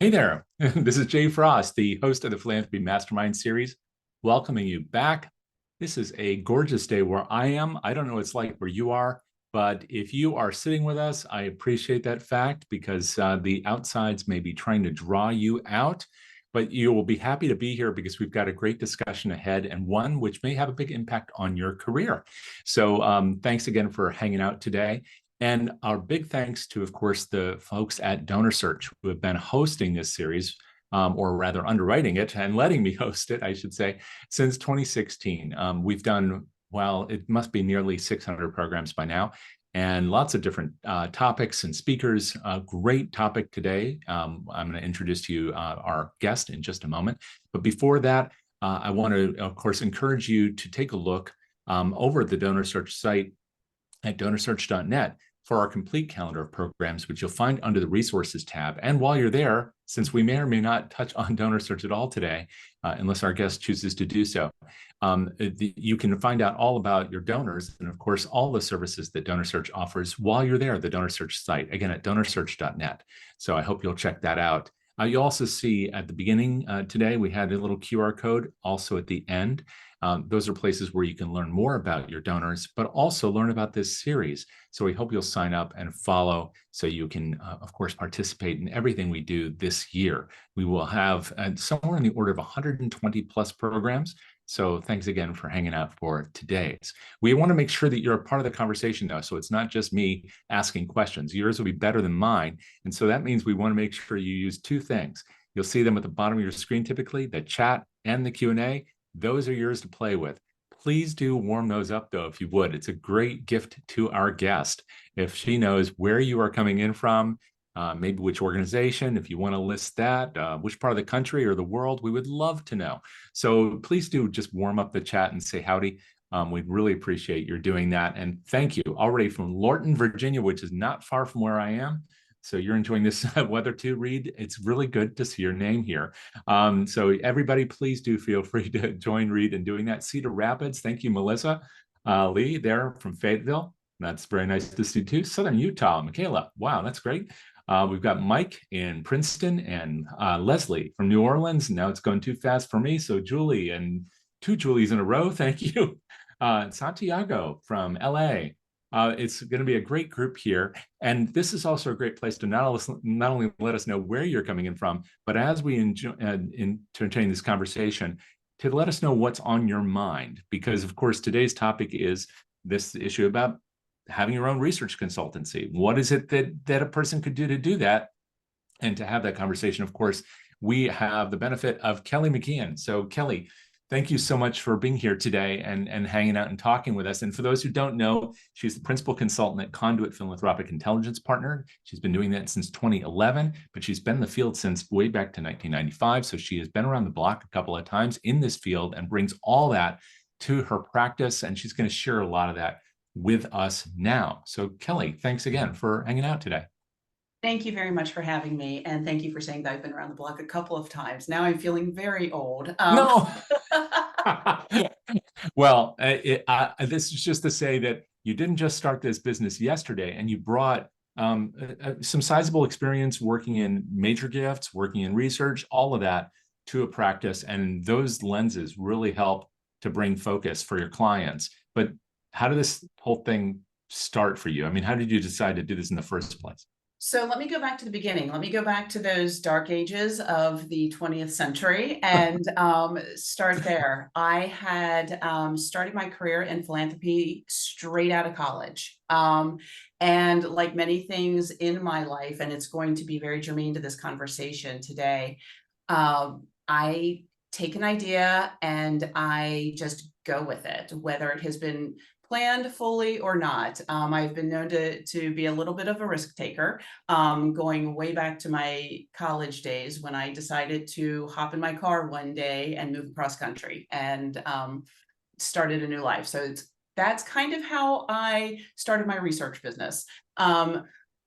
Hey there, this is Jay Frost, the host of the Philanthropy Mastermind series, welcoming you back. This is a gorgeous day where I am. I don't know what it's like where you are, but if you are sitting with us, I appreciate that fact because the outsides may be trying to draw you out, but you will be happy to be here because we've got a great discussion ahead and one which may have a big impact on your career. So thanks again for hanging out today. And our big thanks to, of course, the folks at DonorSearch who have been hosting this series, or rather underwriting it and letting me host it, I should say, since 2016. We've done, well, it must be nearly 600 programs by now, and lots of different topics and speakers. Great topic today. I'm going to introduce to you our guest in just a moment. But before that, I want to, of course, encourage you to take a look over at the DonorSearch site at donorsearch.net for our complete calendar of programs, which you'll find under the resources tab. And while you're there, since we may or may not touch on DonorSearch at all today, unless our guest chooses to do so, you can find out all about your donors and, of course, all the services that DonorSearch offers while you're there at the DonorSearch site, again, at donorsearch.net. So I hope you'll check that out. You also see at the beginning today, we had a little QR code, also at the end. Those are places where you can learn more about your donors, but also learn about this series. So we hope you'll sign up and follow so you can, of course, participate in everything we do this year. We will have somewhere in the order of 120 plus programs. So thanks again for hanging out for today's. We want to make sure that you're a part of the conversation, though, so it's not just me asking questions. Yours will be better than mine. And so that means we want to make sure you use two things. You'll see them at the bottom of your screen typically, the chat and the Q&A. Those are yours to play with. Please do warm those up, though, if you would. It's a great gift to our guest. If she knows where you are coming in from, maybe which organization, if you want to list that, which part of the country or the world, we would love to know. So please do just warm up the chat and say howdy. We'd really appreciate your doing that. And thank you already from Lorton, Virginia, which is not far from where I am. So you're enjoying this weather too, Reed. It's really good to see your name here. So everybody, please do feel free to join Reed in doing that. Cedar Rapids, thank you, Melissa. Lee there from Fayetteville. That's very nice to see too. Southern Utah, Michaela. Wow, that's great. We've got Mike in Princeton and Leslie from New Orleans. Now it's going too fast for me. So Julie and two Julies in a row. Thank you. Santiago from LA. It's going to be a great group here. And this is also a great place to not only let us know where you're coming in from, but as we entertain this conversation, to let us know what's on your mind. Because, of course, today's topic is this issue about having your own research consultancy. What is it that a person could do to do that? And to have that conversation, of course, we have the benefit of Kelley McGeehan. So, Kelley, thank you so much for being here today and hanging out and talking with us. And for those who don't know, she's the principal consultant at Conduit Philanthropic Intelligence Partner. She's been doing that since 2011, but she's been in the field since way back to 1995. So she has been around the block a couple of times in this field and brings all that to her practice. And she's going to share a lot of that with us now. So Kelley, thanks again for hanging out today. Thank you very much for having me. And thank you for saying that I've been around the block a couple of times. Now I'm feeling very old. No. Well, this is just to say that you didn't just start this business yesterday, and you brought some sizable experience working in major gifts, working in research, all of that to a practice. And those lenses really help to bring focus for your clients. But how did this whole thing start for you? I mean, how did you decide to do this in the first place? So let me go back to the beginning. Let me go back to those dark ages of the 20th century and start there. I had started my career in philanthropy straight out of college. And like many things in my life, and it's going to be very germane to this conversation today, I take an idea and I just go with it, whether it has been planned fully or not. I've been known to be a little bit of a risk taker, going way back to my college days when I decided to hop in my car one day and move across country and started a new life. So that's kind of how I started my research business.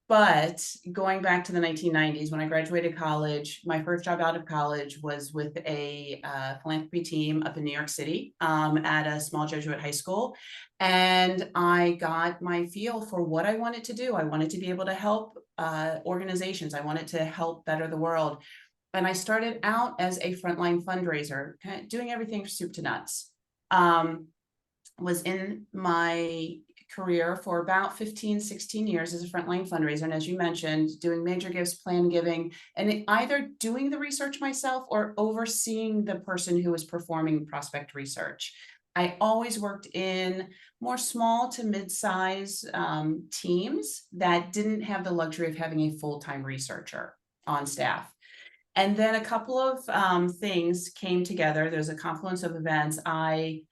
But going back to the 1990s, when I graduated college, my first job out of college was with a philanthropy team up in New York City at a small Jesuit high school. And I got my feel for what I wanted to do. I wanted to be able to help organizations. I wanted to help better the world. And I started out as a frontline fundraiser, kind of doing everything from soup to nuts. Was in my career for about 15, 16 years as a frontline fundraiser. And as you mentioned, doing major gifts, plan giving, and either doing the research myself or overseeing the person who was performing prospect research. I always worked in more small to mid-size teams that didn't have the luxury of having a full-time researcher on staff. And then a couple of things came together. There's a confluence of events. I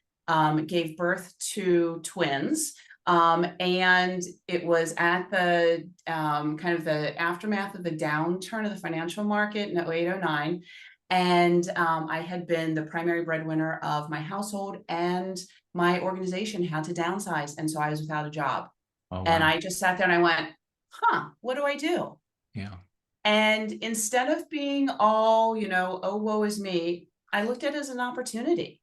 gave birth to twins. And it was at the kind of the aftermath of the downturn of the financial market in 08, 09. And I had been the primary breadwinner of my household, and my organization had to downsize. And so I was without a job. Oh, And wow. I just sat there and I went, what do I do? Yeah. And instead of being all, oh, woe is me, I looked at it as an opportunity.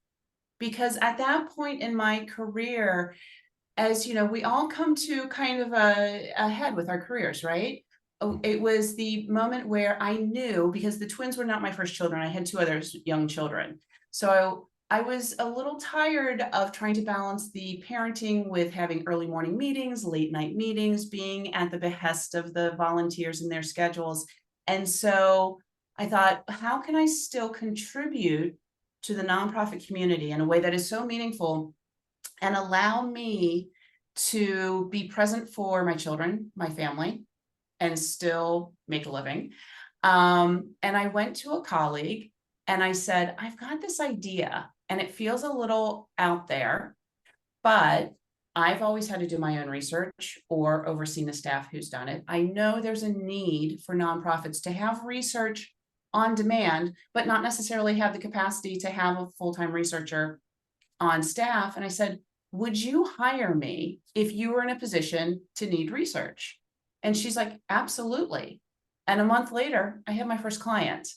Because at that point in my career, as you know, we all come to kind of a head with our careers, right? It was the moment where I knew, because the twins were not my first children, I had two other young children. So I was a little tired of trying to balance the parenting with having early morning meetings, late night meetings, being at the behest of the volunteers and their schedules. And so I thought, how can I still contribute to the nonprofit community in a way that is so meaningful and allow me to be present for my children, my family, and still make a living? And I went to a colleague and I said, I've got this idea and it feels a little out there, but I've always had to do my own research or overseen the staff who's done it. I know there's a need for nonprofits to have research on demand, but not necessarily have the capacity to have a full-time researcher on staff. And I said, would you hire me if you were in a position to need research? And she's like, absolutely. And a month later, I had my first client.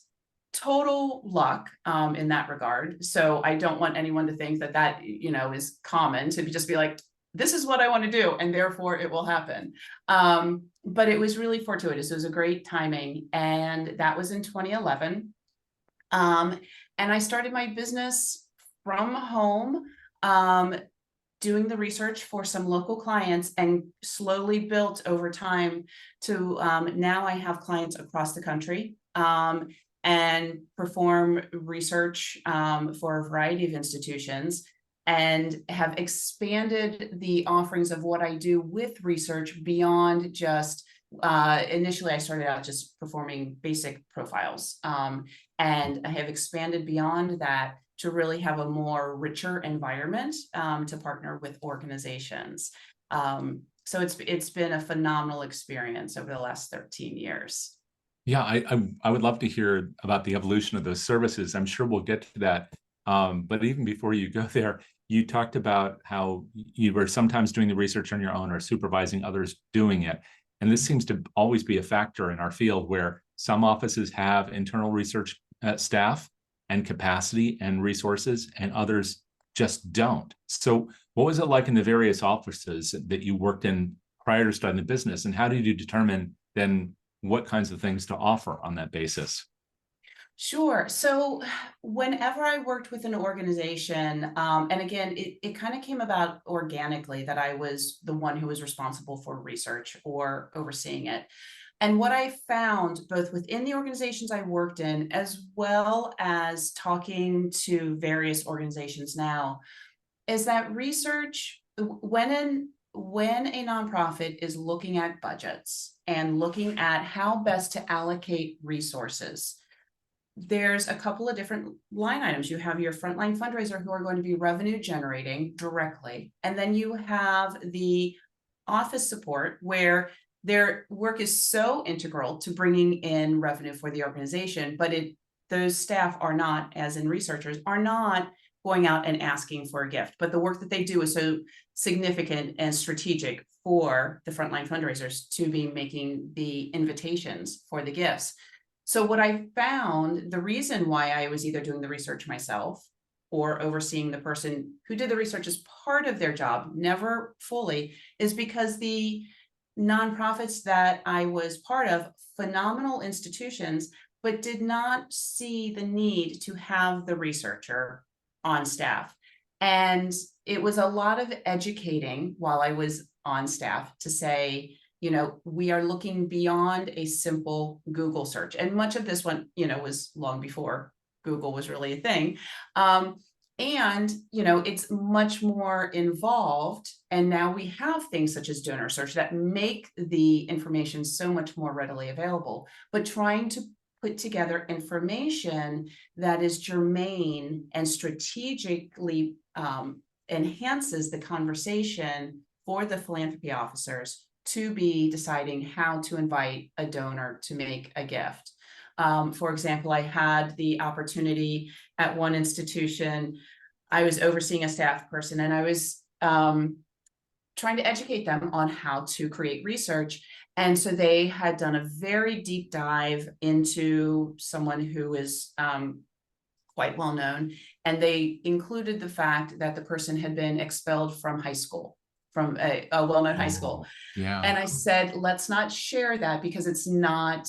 Total luck in that regard. So I don't want anyone to think that is common, to just be like, this is what I want to do, and therefore it will happen. But it was really fortuitous. It was a great timing. And that was in 2011. And I started my business from home, doing the research for some local clients, and slowly built over time to now I have clients across the country and perform research for a variety of institutions, and have expanded the offerings of what I do with research beyond just initially I started out just performing basic profiles, and I have expanded beyond that to really have a more richer environment to partner with organizations. So it's been a phenomenal experience over the last 13 years. Yeah, I would love to hear about the evolution of those services. I'm sure we'll get to that. But even before you go there, you talked about how you were sometimes doing the research on your own or supervising others doing it. And this seems to always be a factor in our field, where some offices have internal research staff and capacity and resources, and others just don't. So what was it like in the various offices that you worked in prior to starting the business? And how did you determine then what kinds of things to offer on that basis? Sure. So whenever I worked with an organization, and again, it kind of came about organically that I was the one who was responsible for research or overseeing it. And what I found, both within the organizations I worked in, as well as talking to various organizations now, is that research, when a nonprofit is looking at budgets and looking at how best to allocate resources, there's a couple of different line items. You have your frontline fundraiser, who are going to be revenue generating directly. And then you have the office support, where their work is so integral to bringing in revenue for the organization, but those staff are not, as in researchers, are not going out and asking for a gift. But the work that they do is so significant and strategic for the frontline fundraisers to be making the invitations for the gifts. So what I found, the reason why I was either doing the research myself or overseeing the person who did the research as part of their job, never fully, is because the nonprofits that I was part of, phenomenal institutions, but did not see the need to have the researcher on staff. And it was a lot of educating while I was on staff to say, we are looking beyond a simple Google search. And much of this one, was long before Google was really a thing. And, it's much more involved. And now we have things such as DonorSearch that make the information so much more readily available. But trying to put together information that is germane and strategically enhances the conversation for the philanthropy officers to be deciding how to invite a donor to make a gift. For example, I had the opportunity at one institution. I was overseeing a staff person, and I was trying to educate them on how to create research. And so they had done a very deep dive into someone who is quite well known. And they included the fact that the person had been expelled from high school, from a well-known high school. Yeah. And I said, let's not share that because it's not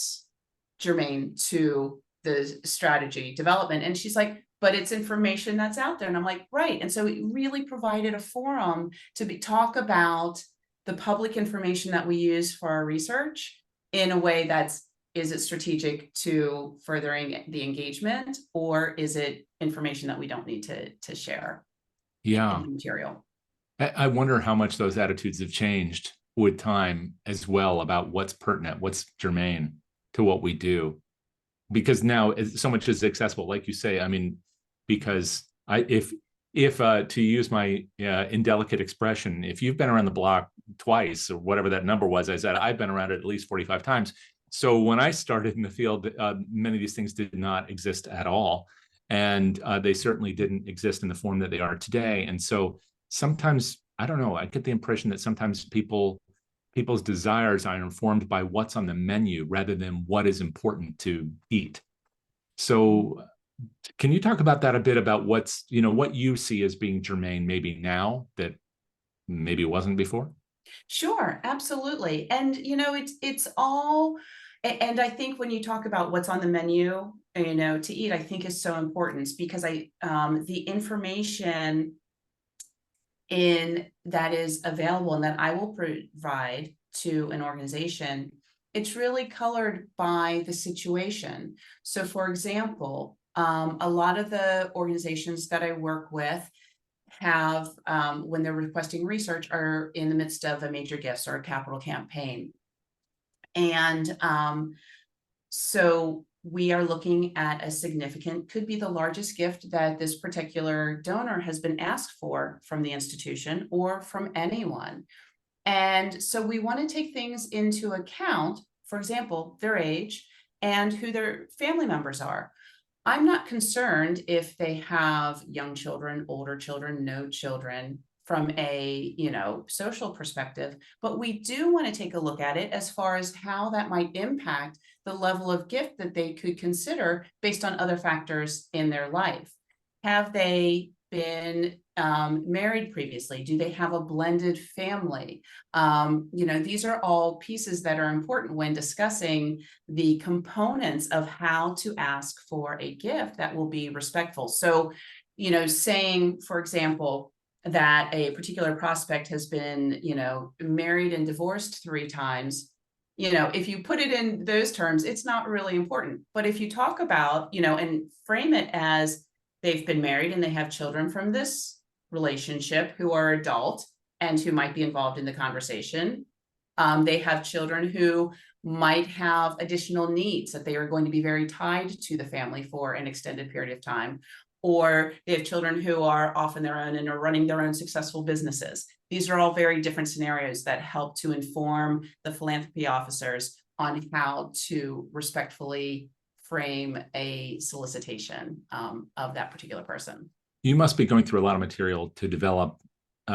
germane to the strategy development. And she's like, but it's information that's out there. And I'm like, right. And so it really provided a forum to talk about the public information that we use for our research in a way is it strategic to furthering the engagement, or is it information that we don't need to share? Yeah. Material. I wonder how much those attitudes have changed with time as well about what's pertinent, what's germane to what we do. Because now so much is accessible, like you say. I mean, because if to use my indelicate expression, if you've been around the block twice or whatever that number was, I said I've been around it at least 45 times. So when I started in the field, many of these things did not exist at all, and they certainly didn't exist in the form that they are today. And so sometimes, I don't know, I get the impression that sometimes people's desires are informed by what's on the menu rather than what is important to eat. So can you talk about that a bit, about what you see as being germane maybe now that maybe it wasn't before? Sure, absolutely. And it's all, and I think when you talk about what's on the menu, to eat, I think is so important because the information that is available and that I will provide to an organization, it's really colored by the situation. So for example, a lot of the organizations that I work with have, when they're requesting research, are in the midst of a major gifts or a capital campaign. And so we are looking at a significant, could be the largest gift that this particular donor has been asked for from the institution or from anyone. And so we want to take things into account, for example, their age and who their family members are. I'm not concerned if they have young children, older children, no children from a, social perspective, but we do want to take a look at it as far as how that might impact the level of gift that they could consider based on other factors in their life. Have they been married previously? Do they have a blended family? These are all pieces that are important when discussing the components of how to ask for a gift that will be respectful. So, saying, for example, that a particular prospect has been, married and divorced 3 times, if you put it in those terms, it's not really important. But if you talk about, and frame it as they've been married and they have children from this relationship who are adult and who might be involved in the conversation. They have children who might have additional needs that they are going to be very tied to the family for an extended period of time. Or they have children who are off on their own and are running their own successful businesses. These are all very different scenarios that help to inform the philanthropy officers on how to respectfully frame a solicitation of that particular person. You must be going through a lot of material to develop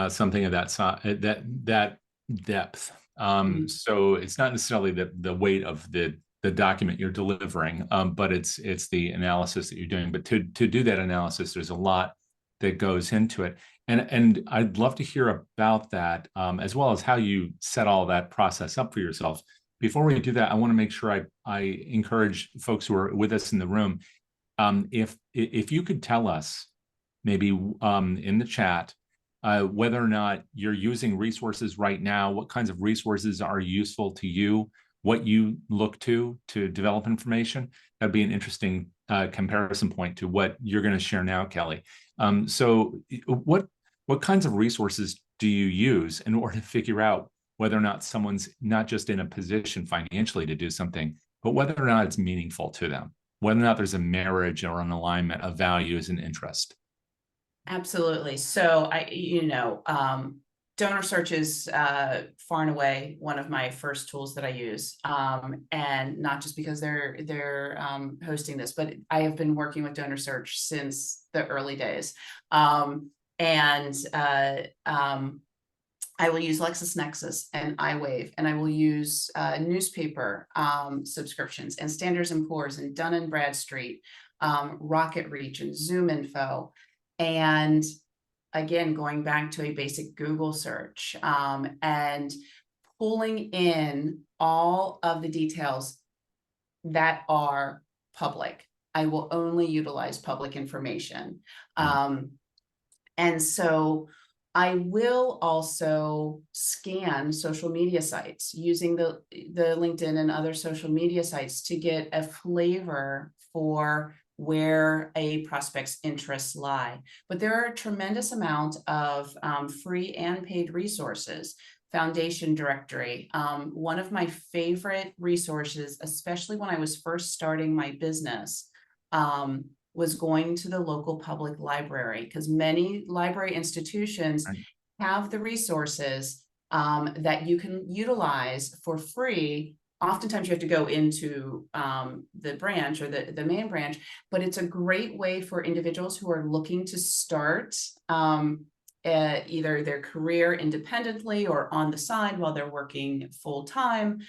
something of that depth. So it's not necessarily the weight of the document you're delivering, but it's the analysis that you're doing. But to do that analysis, there's a lot that goes into it. And I'd love to hear about that, as well as how you set all that process up for yourself. before we do that, I want to make sure I encourage folks who are with us in the room. If you could tell us maybe in the chat whether or not you're using resources right now, what kinds of resources are useful to you, what you look to develop information. That'd be an interesting comparison point to what you're going to share now, Kelley. So what kinds of resources do you use in order to figure out whether or not someone's not just in a position financially to do something, but whether or not it's meaningful to them, whether or not there's a marriage or an alignment of values and interest? Absolutely. So DonorSearch is far and away one of my first tools that I use, and not just because they're hosting this, but I have been working with DonorSearch since the early days, I will use LexisNexis and iWave, and I will use newspaper subscriptions and Standards and Poor's and Dun & Bradstreet, Rocket Reach and Zoom Info. And again, going back to a basic Google search and pulling in all of the details that are public. I will only utilize public information. And so I will also scan social media sites using the LinkedIn and other social media sites to get a flavor for where a prospect's interests lie. But there are a tremendous amount of free and paid resources. Foundation Directory, one of my favorite resources, especially when I was first starting my business, was going to the local public library, because many library institutions have the resources that you can utilize for free. Oftentimes you have to go into the branch or the main branch, but it's a great way for individuals who are looking to start either their career independently or on the side while they're working full time,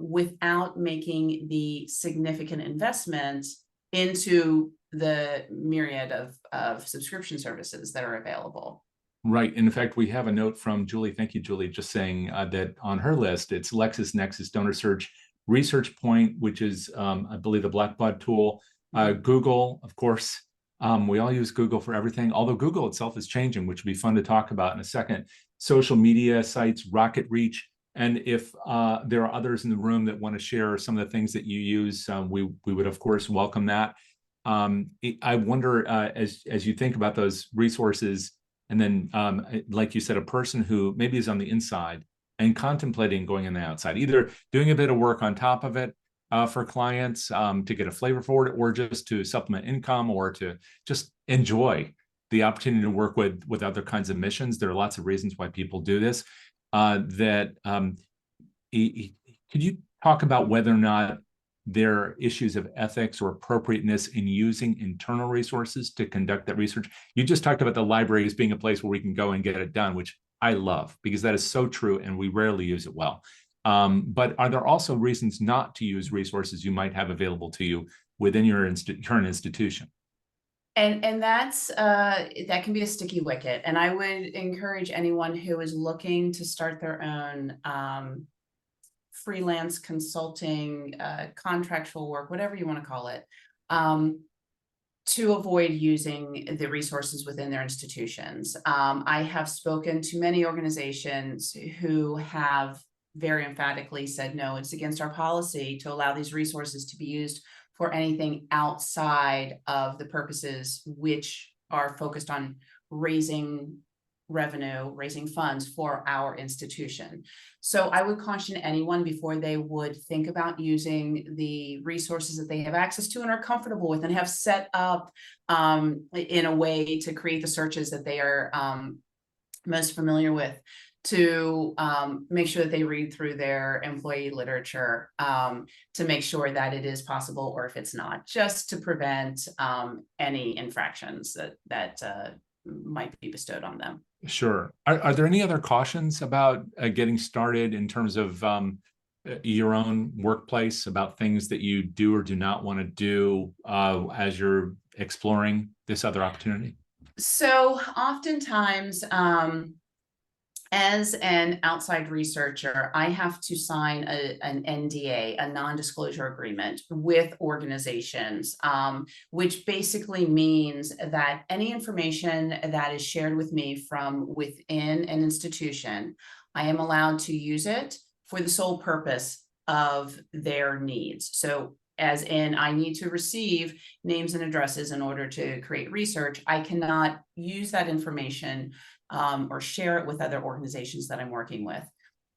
without making the significant investment into the myriad of subscription services that are available. Right. And in fact, we have a note from Julie. Thank you, Julie, just saying that on her list, it's LexisNexis, DonorSearch, Research Point, which is, I believe, the Blackbaud tool, Google, of course. We all use Google for everything, although Google itself is changing, which would be fun to talk about in a second. Social media sites, Rocket Reach. And if there are others in the room that want to share some of the things that you use, we would, of course, welcome that. I wonder, as you think about those resources, and then, like you said, a person who maybe is on the inside and contemplating going on the outside, either doing a bit of work on top of it for clients to get a flavor for it, or just to supplement income, or to just enjoy the opportunity to work with other kinds of missions. There are lots of reasons why people do this. Could you talk about whether or not there are issues of ethics or appropriateness in using internal resources to conduct that research? You just talked about the library as being a place where we can go and get it done, which I love, because that is so true and we rarely use it well. But are there also reasons not to use resources you might have available to you within your current institution? And that's that can be a sticky wicket. And I would encourage anyone who is looking to start their own freelance consulting, contractual work, whatever you want to call it, to avoid using the resources within their institutions. I have spoken to many organizations who have very emphatically said, no, it's against our policy to allow these resources to be used for anything outside of the purposes which are focused on raising revenue, raising funds for our institution. So I would caution anyone before they would think about using the resources that they have access to and are comfortable with and have set up in a way to create the searches that they are most familiar with, to make sure that they read through their employee literature to make sure that it is possible, or if it's not, just to prevent any infractions that might be bestowed on them. Sure. Are there any other cautions about getting started in terms of your own workplace, about things that you do or do not want to do as you're exploring this other opportunity? So oftentimes, As an outside researcher, I have to sign an NDA, a non-disclosure agreement with organizations, which basically means that any information that is shared with me from within an institution, I am allowed to use it for the sole purpose of their needs. So as in, I need to receive names and addresses in order to create research. I cannot use that information or share it with other organizations that I'm working with.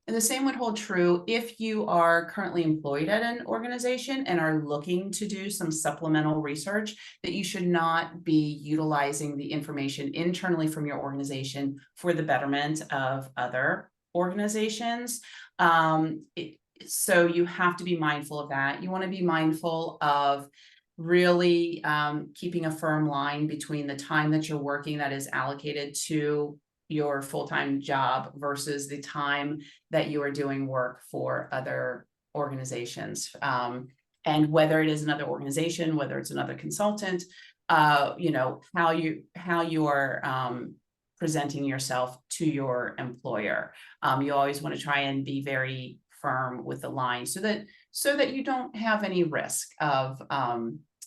And the same would hold true if you are currently employed at an organization and are looking to do some supplemental research, that you should not be utilizing the information internally from your organization for the betterment of other organizations. So you have to be mindful of that. You want to be mindful of really keeping a firm line between the time that you're working that is allocated to your full-time job versus the time that you are doing work for other organizations. And whether it is another organization, whether it's another consultant, you know, how you are presenting yourself to your employer. You always want to try and be very firm with the line so that you don't have any risk of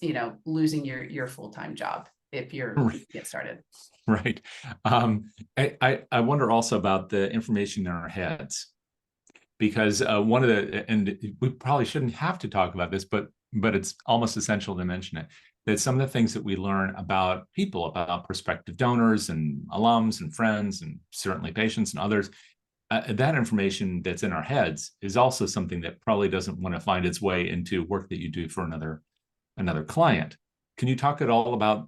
you know, losing your full-time job if you get started. Right. I wonder also about the information in our heads, because one of the, and we probably shouldn't have to talk about this, but it's almost essential to mention it, that some of the things that we learn about people, about prospective donors and alums and friends and certainly patients and others, that information that's in our heads is also something that probably doesn't want to find its way into work that you do for another client. Can you talk at all about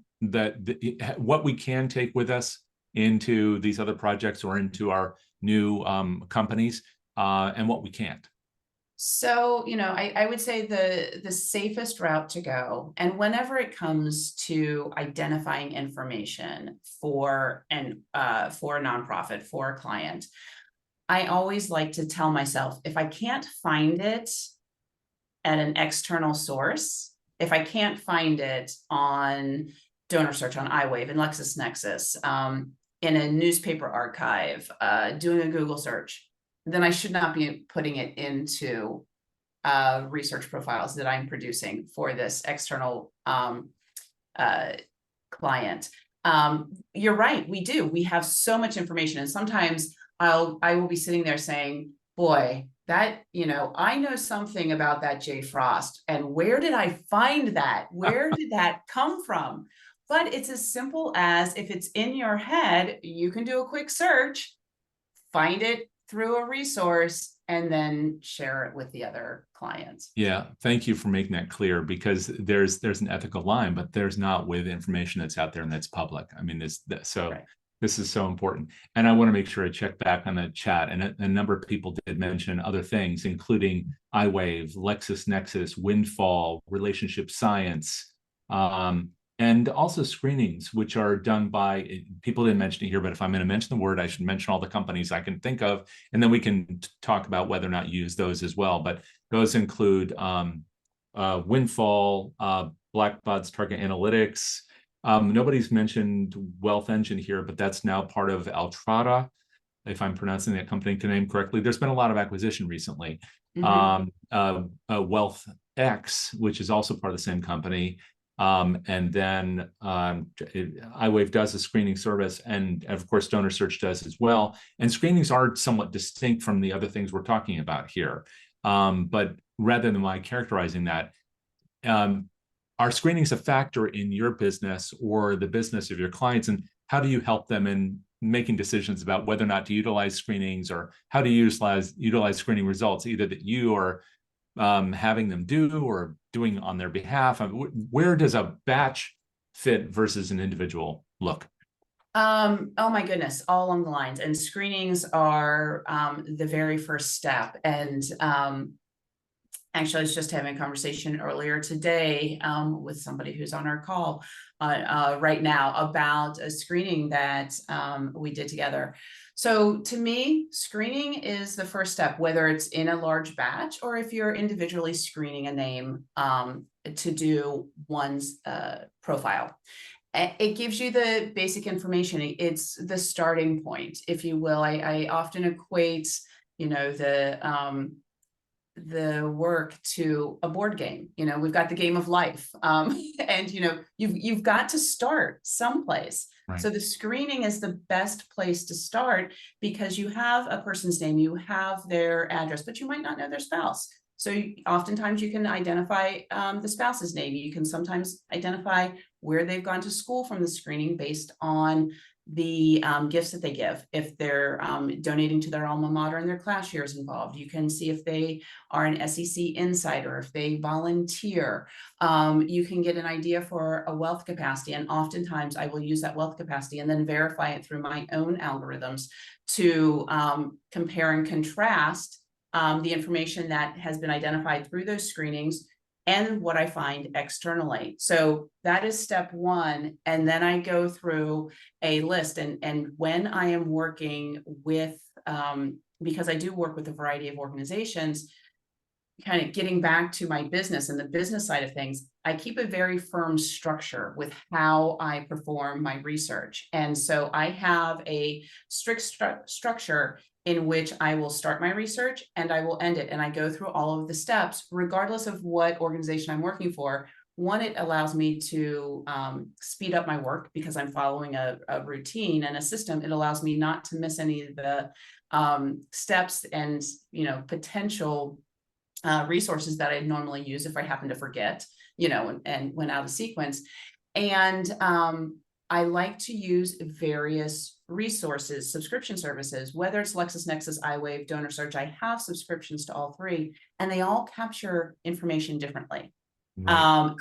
what we can take with us into these other projects or into our new companies, and what we can't? So, you know, I would say the safest route to go, and whenever it comes to identifying information for a nonprofit, for a client, I always like to tell myself, if I can't find it at an external source, if I can't find it on DonorSearch, on iWave, in LexisNexis, in a newspaper archive, doing a Google search, then I should not be putting it into research profiles that I'm producing for this external client. You're right, we do. We have so much information, and sometimes I will be sitting there saying, boy, that, you know, I know something about that Jay Frost, and where did I find that? Where did that come from? But it's as simple as, if it's in your head, you can do a quick search, find it through a resource, and then share it with the other clients. Yeah, thank you for making that clear, because there's an ethical line, but there's not with information that's out there and that's public. I mean, right. This is so important. And I want to make sure I check back on the chat. And a number of people did mention other things, including iWave, LexisNexis, Windfall, relationship science, and also screenings, which are done by, people didn't mention it here, but if I'm going to mention the word, I should mention all the companies I can think of, and then we can talk about whether or not you use those as well. But those include Windfall, Blackbaud's Target Analytics. Nobody's mentioned Wealth Engine here, but that's now part of Altrata, if I'm pronouncing that company name correctly. There's been a lot of acquisition recently. Wealth X, which is also part of the same company. And then iWave does a screening service, and of course DonorSearch does as well. And screenings are somewhat distinct from the other things we're talking about here. But rather than my characterizing that, are screenings a factor in your business or the business of your clients, and how do you help them in making decisions about whether or not to utilize screenings, or how to utilize screening results, either that you are having them do or doing on their behalf? Where does a batch fit versus an individual look? Oh my goodness, all along the lines. And screenings are the very first step. And actually, I was just having a conversation earlier today with somebody who's on our call right now about a screening that we did together. So to me, screening is the first step, whether it's in a large batch or if you're individually screening a name to do one's profile. It gives you the basic information. It's the starting point, if you will. I often equate, the work to a board game. We've got the game of life, and you've got to start someplace. Right. So the screening is the best place to start, because you have a person's name, you have their address, but you might not know their spouse. So oftentimes you can identify the spouse's name. You can sometimes identify where they've gone to school from the screening based on the gifts that they give. If they're donating to their alma mater and their class year is involved, you can see if they are an SEC insider, if they volunteer. You can get an idea for a wealth capacity. And oftentimes I will use that wealth capacity and then verify it through my own algorithms to compare and contrast the information that has been identified through those screenings and what I find externally. So that is step one. And then I go through a list. And when I am working with, because I do work with a variety of organizations, kind of getting back to my business and the business side of things, I keep a very firm structure with how I perform my research. And so I have a strict structure in which I will start my research and I will end it. And I go through all of the steps, regardless of what organization I'm working for. One, it allows me to speed up my work because I'm following a routine and a system. It allows me not to miss any of the steps and potential resources that I normally use if I happen to forget, and went out of sequence. And I like to use various resources, subscription services, whether it's LexisNexis, iWave, DonorSearch. I have subscriptions to all three, and they all capture information differently. Right.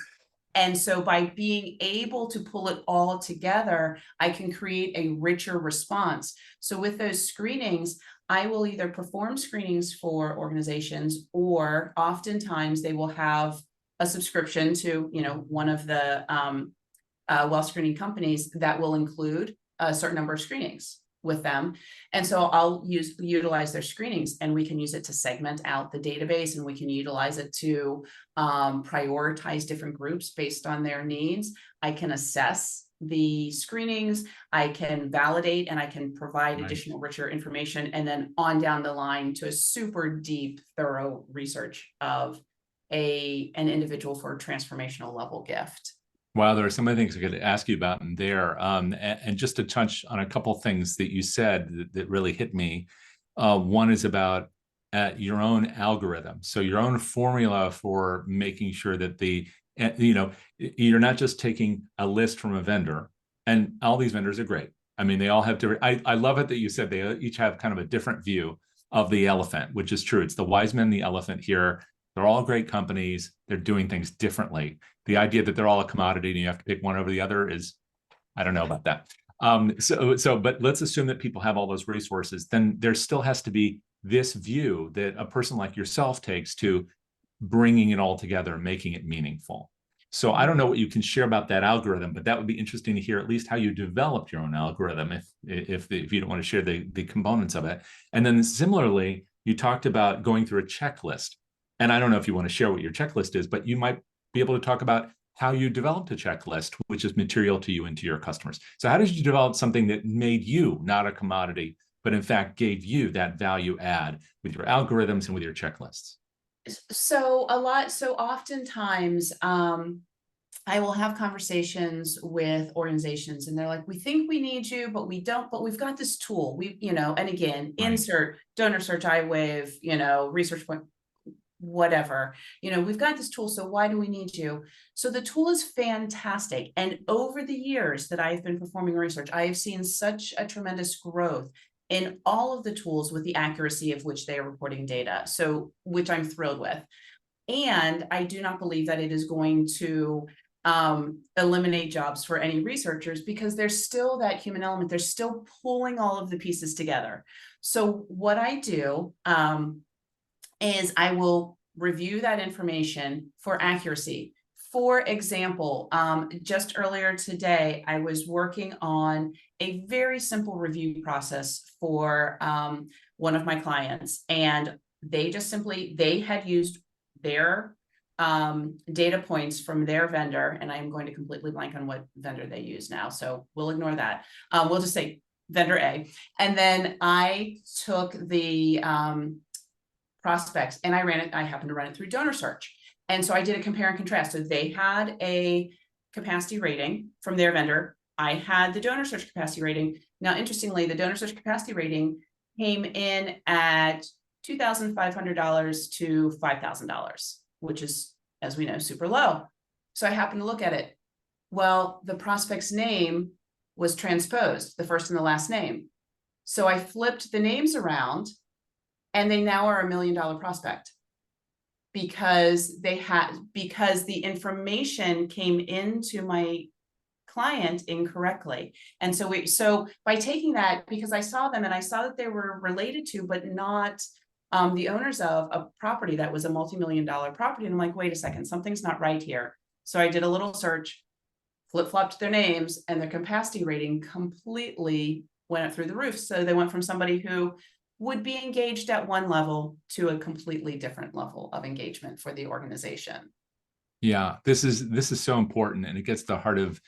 And so by being able to pull it all together, I can create a richer response. So with those screenings, I will either perform screenings for organizations, or oftentimes they will have a subscription to, one of the wealth screening companies that will include a certain number of screenings with them. And so I'll utilize their screenings, and we can use it to segment out the database, and we can utilize it to prioritize different groups based on their needs. I can assess the screenings, I can validate, and I can provide additional richer information, and then on down the line to a super deep, thorough research of an individual for a transformational level gift. Wow, there are so many things I could ask you about in there. And just to touch on a couple of things that you said that really hit me. One is about your own algorithm. So your own formula for making sure that you're not just taking a list from a vendor, and all these vendors are great. I mean, they all have different, I love it that you said they each have kind of a different view of the elephant, which is true. It's the wise men, the elephant here. They're all great companies. They're doing things differently. The idea that they're all a commodity and you have to pick one over the other is, I don't know about that. But let's assume that people have all those resources. Then there still has to be this view that a person like yourself takes to bringing it all together and making it meaningful. So I don't know what you can share about that algorithm, but that would be interesting to hear at least how you developed your own algorithm, if you don't want to share the components of it. And then similarly, you talked about going through a checklist. And I don't know if you want to share what your checklist is, but you might be able to talk about how you developed a checklist, which is material to you and to your customers. So how did you develop something that made you not a commodity, but in fact gave you that value add with your algorithms and with your checklists? So oftentimes, I will have conversations with organizations, and they're like, we think we need you, but we don't, but we've got this tool. And again, Right. insert DonorSearch, iWave, Research Point, whatever, we've got this tool. So why do we need you? So the tool is fantastic. And over the years that I've been performing research, I have seen such a tremendous growth in all of the tools with the accuracy of which they are reporting data. So, which I'm thrilled with. And I do not believe that it is going to eliminate jobs for any researchers, because there's still that human element. They're still pulling all of the pieces together. So what I do is I will review that information for accuracy. For example, just earlier today, I was working on a very simple review process for one of my clients, and they had used their data points from their vendor, and I'm going to completely blank on what vendor they use now, so we'll ignore that. We'll just say vendor A. And then I took the prospects and I happened to run it through DonorSearch. And so I did a compare and contrast. So they had a capacity rating from their vendor. I had the DonorSearch capacity rating. Now, interestingly, the DonorSearch capacity rating came in at $2,500 to $5,000, which is, as we know, super low. So I happened to look at it. Well, the prospect's name was transposed, the first and the last name. So I flipped the names around, and they now are $1 million prospect because the information came into my client incorrectly. And so by taking that, because I saw them and I saw that they were related to, but not the owners of a property that was a multi-million-dollar property. And I'm like, wait a second, something's not right here. So I did a little search, flip-flopped their names, and their capacity rating completely went up through the roof. So they went from somebody who would be engaged at one level to a completely different level of engagement for the organization. Yeah, this is so important, and it gets to the heart of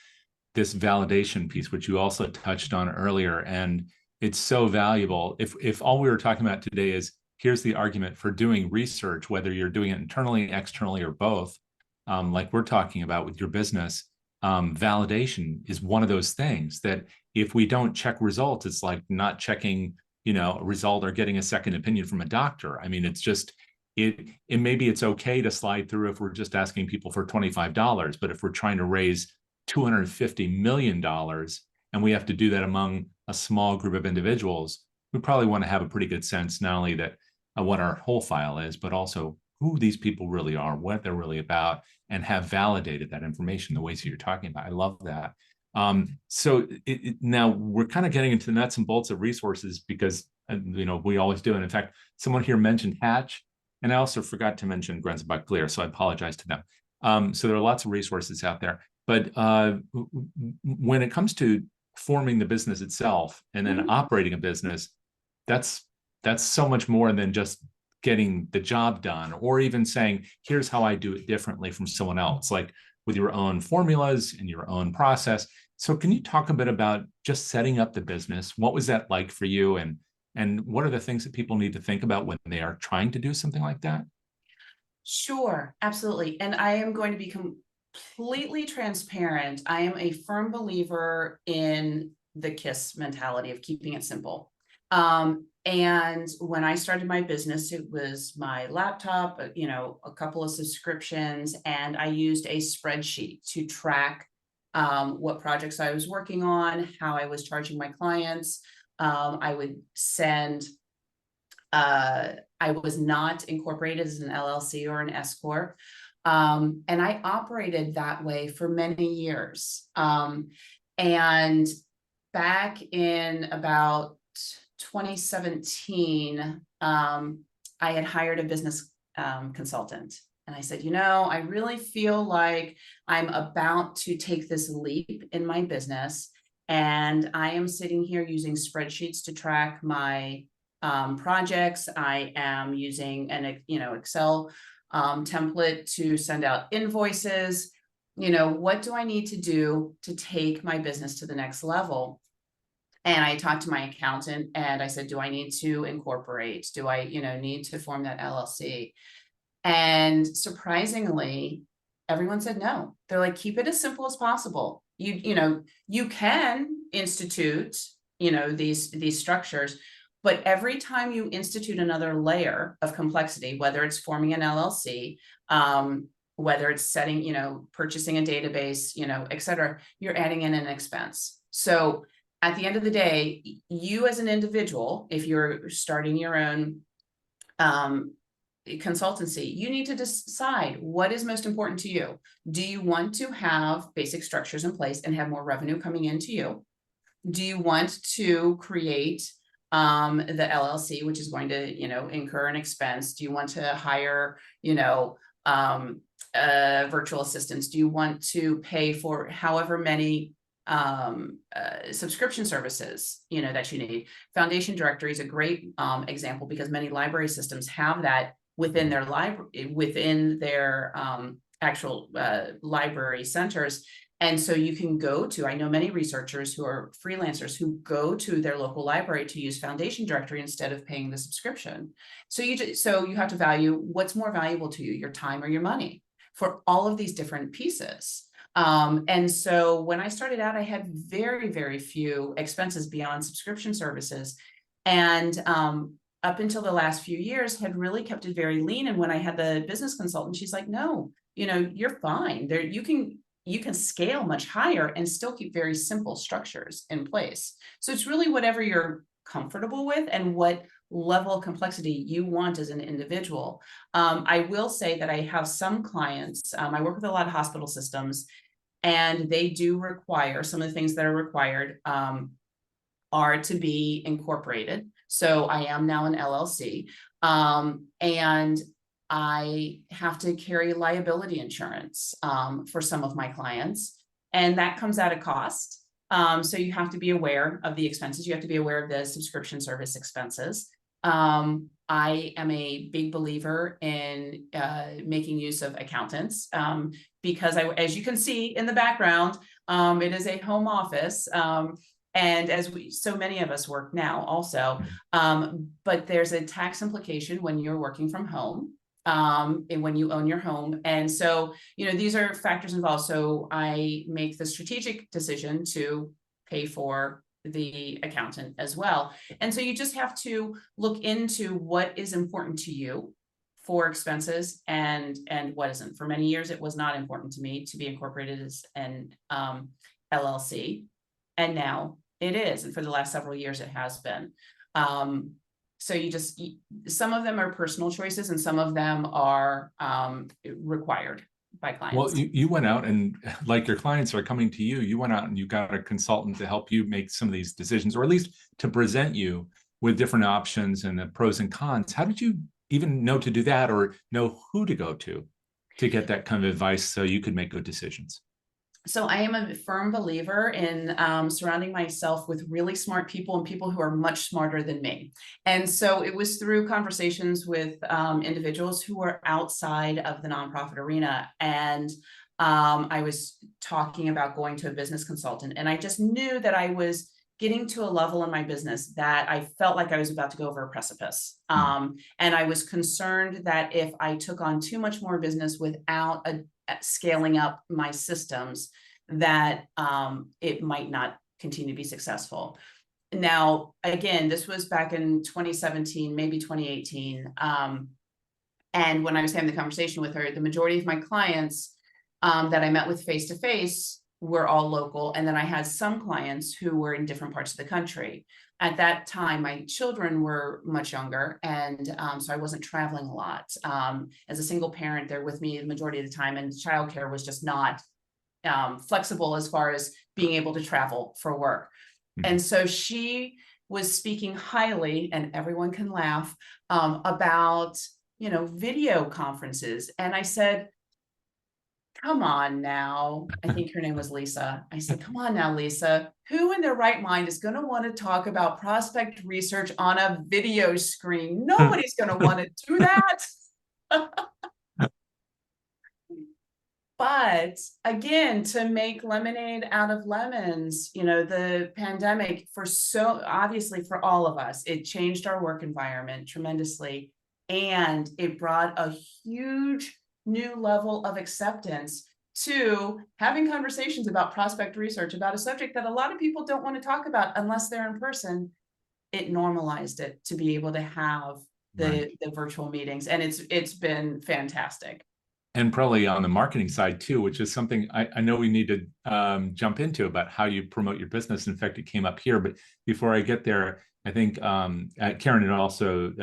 this validation piece, which you also touched on earlier. And it's so valuable. If all we were talking about today is here's the argument for doing research, whether you're doing it internally, externally, or both, like we're talking about with your business, validation is one of those things that if we don't check results, it's like not checking, a result or getting a second opinion from a doctor. I mean, it's just, it maybe it's okay to slide through if we're just asking people for $25, but if we're trying to raise $250 million and we have to do that among a small group of individuals, we probably want to have a pretty good sense, not only that what our whole file is, but also who these people really are, what they're really about, and have validated that information the ways that you're talking about. I love that. So now we're kind of getting into the nuts and bolts of resources because, we always do. And in fact, someone here mentioned Hatch, and I also forgot to mention Grants Buck Clear, so I apologize to them. So there are lots of resources out there. But when it comes to forming the business itself and then operating a business, that's so much more than just getting the job done, or even saying, here's how I do it differently from someone else, like with your own formulas and your own process. So can you talk a bit about just setting up the business? What was that like for you? And what are the things that people need to think about when they are trying to do something like that? Sure, absolutely. And I am going to be completely transparent. I am a firm believer in the KISS mentality of keeping it simple. And when I started my business, it was my laptop, a couple of subscriptions, and I used a spreadsheet to track what projects I was working on, how I was charging my clients. I would send, I was not incorporated as an LLC or an S Corp. And I operated that way for many years. And back in about 2017, I had hired a business consultant. And I said, I really feel like I'm about to take this leap in my business. And I am sitting here using spreadsheets to track my projects. I am using an Excel template to send out invoices. What do I need to do to take my business to the next level? And I talked to my accountant and I said, do I need to incorporate? Do I, need to form that LLC? And surprisingly, everyone said no. They're like, keep it as simple as possible. You can institute, these structures, but every time you institute another layer of complexity, whether it's forming an LLC, whether it's setting, purchasing a database, et cetera, you're adding in an expense. So at the end of the day, you as an individual, if you're starting your own consultancy, you need to decide what is most important to you. Do you want to have basic structures in place and have more revenue coming into you? Do you want to create the LLC, which is going to, incur an expense? Do you want to hire, virtual assistants? Do you want to pay for however many subscription services, that you need? Foundation directory is a great example because many library systems have that within their library, within their actual library centers. And so you can go to, I know many researchers who are freelancers who go to their local library to use Foundation Directory instead of paying the subscription. So you have to value what's more valuable to you, your time or your money, for all of these different pieces. And so when I started out, I had very, very few expenses beyond subscription services. And up until the last few years had really kept it very lean. And when I had the business consultant, she's like, no, you're fine. There, you can scale much higher and still keep very simple structures in place. So it's really whatever you're comfortable with and what level of complexity you want as an individual. I will say that I have some clients, I work with a lot of hospital systems, and they do require, some of the things that are required are to be incorporated. So I am now an LLC, and I have to carry liability insurance for some of my clients, and that comes at a cost. So you have to be aware of the expenses. You have to be aware of the subscription service expenses. I am a big believer in making use of accountants because as you can see in the background, it is a home office. And as so many of us work now also, but there's a tax implication when you're working from home. And when you own your home. And so, these are factors involved. So I make the strategic decision to pay for the accountant as well. And so you just have to look into what is important to you for expenses and what isn't. For many years, it was not important to me to be incorporated as an LLC. And now it is. And for the last several years, it has been. So some of them are personal choices and some of them are required by clients. Well, you went out and, like, your clients are coming to you, you went out and you got a consultant to help you make some of these decisions, or at least to present you with different options and the pros and cons. How did you even know to do that, or know who to go to get that kind of advice so you could make good decisions? So I am a firm believer in surrounding myself with really smart people and people who are much smarter than me. And so it was through conversations with individuals who were outside of the nonprofit arena. And I was talking about going to a business consultant, and I just knew that I was getting to a level in my business that I felt like I was about to go over a precipice. And I was concerned that if I took on too much more business without scaling up my systems, that it might not continue to be successful. Now, again, this was back in 2017, maybe 2018. And when I was having the conversation with her, the majority of my clients that I met with face-to-face were all local. And then I had some clients who were in different parts of the country. At that time, my children were much younger, and so I wasn't traveling a lot. As a single parent, they're with me the majority of the time, and childcare was just not flexible as far as being able to travel for work. And so she was speaking highly, and everyone can laugh, about, video conferences. And I said, come on now. I think her name was Lisa. I said, come on now, Lisa, who in their right mind is going to want to talk about prospect research on a video screen? Nobody's going to want to do that. But again, to make lemonade out of lemons, the pandemic, obviously for all of us, it changed our work environment tremendously. And it brought a huge new level of acceptance to having conversations about prospect research, about a subject that a lot of people don't want to talk about unless they're in person. It normalized it to be able to have the virtual meetings, and it's been fantastic. And probably on the marketing side too, which is something I know we need to jump into, about how you promote your business. In fact, it came up here, but before I get there, I think Karen had also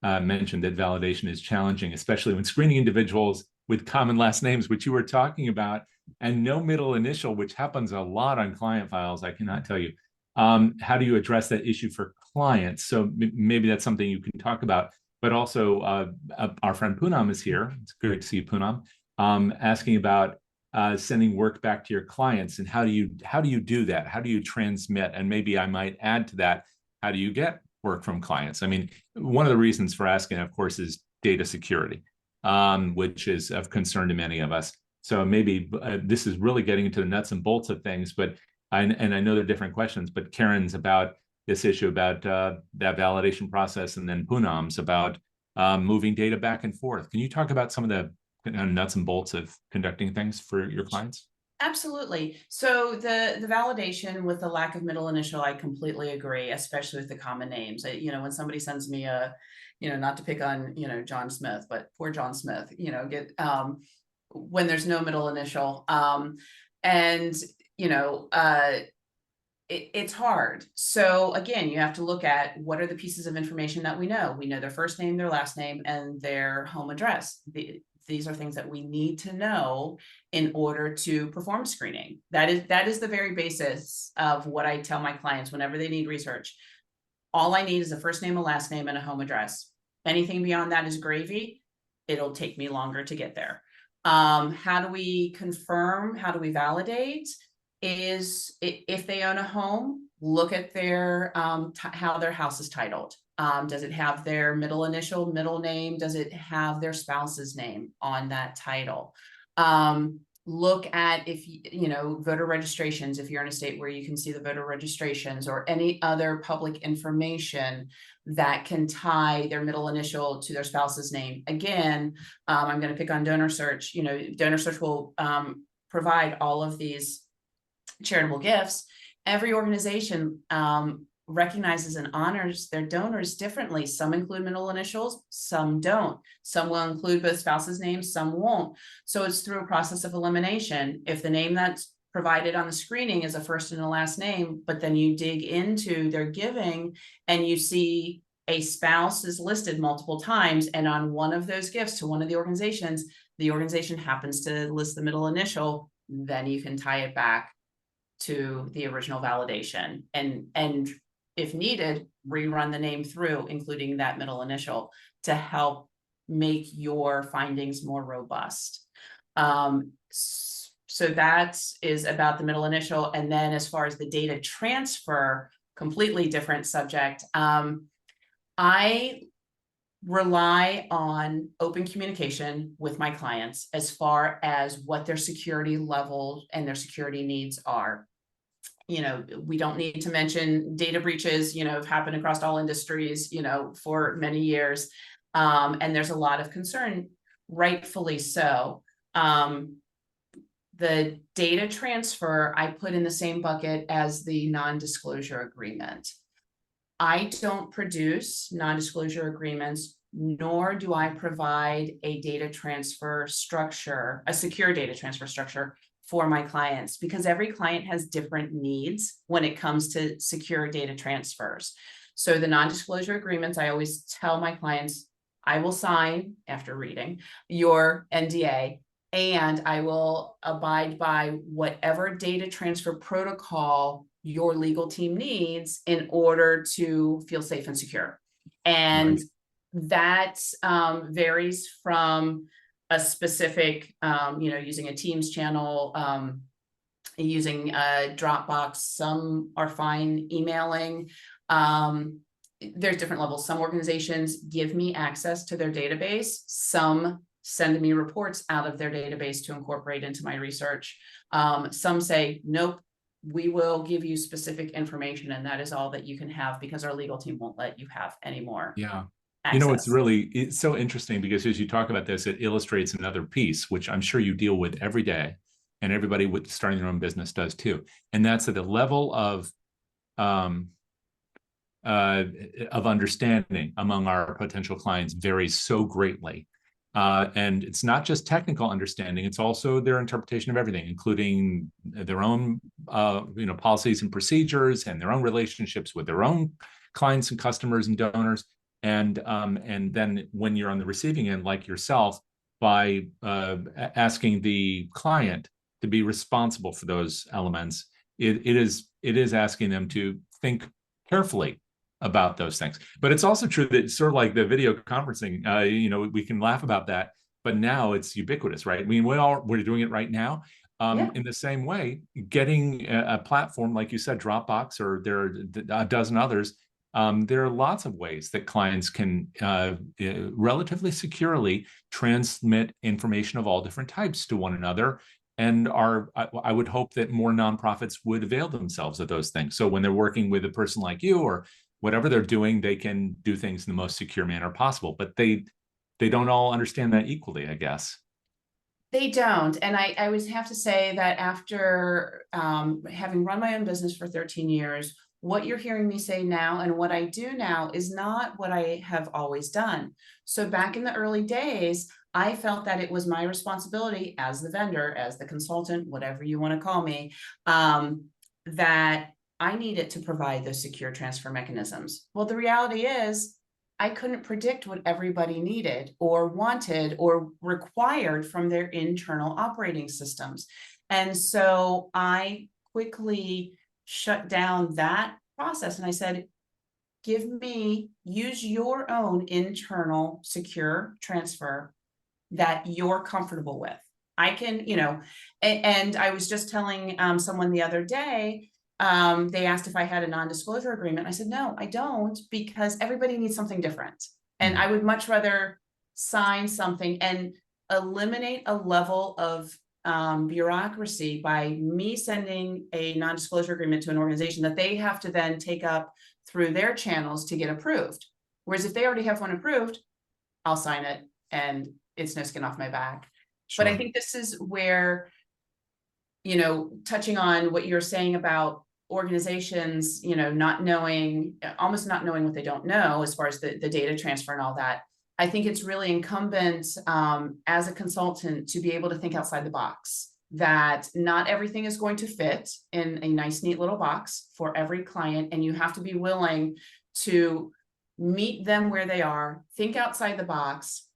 mentioned that validation is challenging, especially when screening individuals with common last names, which you were talking about, and no middle initial, which happens a lot on client files. I cannot tell you. How do you address that issue for clients? So maybe that's something you can talk about. But also, our friend Poonam is here. It's great to see you, Poonam. Asking about sending work back to your clients, and how do you do that? How do you transmit? And maybe I might add to that, how do you get work from clients? I mean, one of the reasons for asking, of course, is data security, which is of concern to many of us. So maybe this is really getting into the nuts and bolts of things, but I know there are different questions, but Karen's about this issue about that validation process, and then Poonam's about moving data back and forth. Can you talk about some of the nuts and bolts of conducting things for your clients? Absolutely. So the validation with the lack of middle initial, I completely agree, especially with the common names. When somebody sends me a, not to pick on, John Smith, but poor John Smith, get when there's no middle initial. And it's hard. So again, you have to look at what are the pieces of information that we know. We know their first name, their last name, and their home address. These are things that we need to know in order to perform screening. That is the very basis of what I tell my clients whenever they need research. All I need is a first name, a last name, and a home address. Anything beyond that is gravy. It'll take me longer to get there. How do we confirm? How do we validate? Is if they own a home, look at their how their house is titled. Does it have their middle initial, middle name? Does it have their spouse's name on that title? Look at if voter registrations, if you're in a state where you can see the voter registrations, or any other public information that can tie their middle initial to their spouse's name. Again, I'm going to pick on DonorSearch. DonorSearch will provide all of these charitable gifts. Every organization recognizes and honors their donors differently. Some include middle initials, some don't. Some will include both spouses' names, some won't. So it's through a process of elimination. If the name that's provided on the screening is a first and a last name, but then you dig into their giving and you see a spouse is listed multiple times, and on one of those gifts to one of the organization happens to list the middle initial, then you can tie it back to the original validation, and if needed, rerun the name through, including that middle initial, to help make your findings more robust. So that is about the middle initial. And then as far as the data transfer, completely different subject. I rely on open communication with my clients as far as what their security level and their security needs are. We don't need to mention data breaches, have happened across all industries, for many years. And there's a lot of concern, rightfully so. The data transfer, I put in the same bucket as the non-disclosure agreement. I don't produce non-disclosure agreements, nor do I provide a data transfer structure, a secure data transfer structure for my clients, because every client has different needs when it comes to secure data transfers. So the non-disclosure agreements, I always tell my clients, I will sign after reading your NDA, and I will abide by whatever data transfer protocol your legal team needs in order to feel safe and secure. And that varies from a specific, using a Teams channel, using a Dropbox. Some are fine emailing. There's different levels. Some organizations give me access to their database. Some send me reports out of their database to incorporate into my research. Some say, nope, we will give you specific information, and that is all that you can have, because our legal team won't let you have any more. Yeah. Access. It's so interesting, because as you talk about this, it illustrates another piece, which I'm sure you deal with every day, and everybody with starting their own business does too. And that's at the level of understanding among our potential clients varies so greatly. And it's not just technical understanding, it's also their interpretation of everything, including their own policies and procedures, and their own relationships with their own clients and customers and donors. And then when you're on the receiving end, like yourself, by asking the client to be responsible for those elements, it is asking them to think carefully about those things. But it's also true that, sort of like the video conferencing, we can laugh about that, but now it's ubiquitous, right? I mean, we're doing it right now. In the same way, getting a platform, like you said, Dropbox, or there are a dozen others, there are lots of ways that clients can relatively securely transmit information of all different types to one another. And I would hope that more nonprofits would avail themselves of those things. So when they're working with a person like you or whatever they're doing, they can do things in the most secure manner possible. But they don't all understand that equally, I guess. They don't. And I always have to say that after having run my own business for 13 years, what you're hearing me say now and what I do now is not what I have always done. So back in the early days, I felt that it was my responsibility as the vendor, as the consultant, whatever you want to call me, that I needed to provide those secure transfer mechanisms. Well, the reality is, I couldn't predict what everybody needed or wanted or required from their internal operating systems. And so I quickly shut down that process and I said, use your own internal secure transfer that you're comfortable with. I can, and I was just telling someone the other day, they asked if I had a non-disclosure agreement. I said, no, I don't, because everybody needs something different. And I would much rather sign something and eliminate a level of bureaucracy by me sending a non-disclosure agreement to an organization that they have to then take up through their channels to get approved. Whereas if they already have one approved, I'll sign it and it's no skin off my back. Sure. But I think this is where, touching on what you're saying about organizations, almost not knowing what they don't know as far as the data transfer and all that. I think it's really incumbent as a consultant to be able to think outside the box, that not everything is going to fit in a nice, neat little box for every client. And you have to be willing to meet them where they are, think outside the box,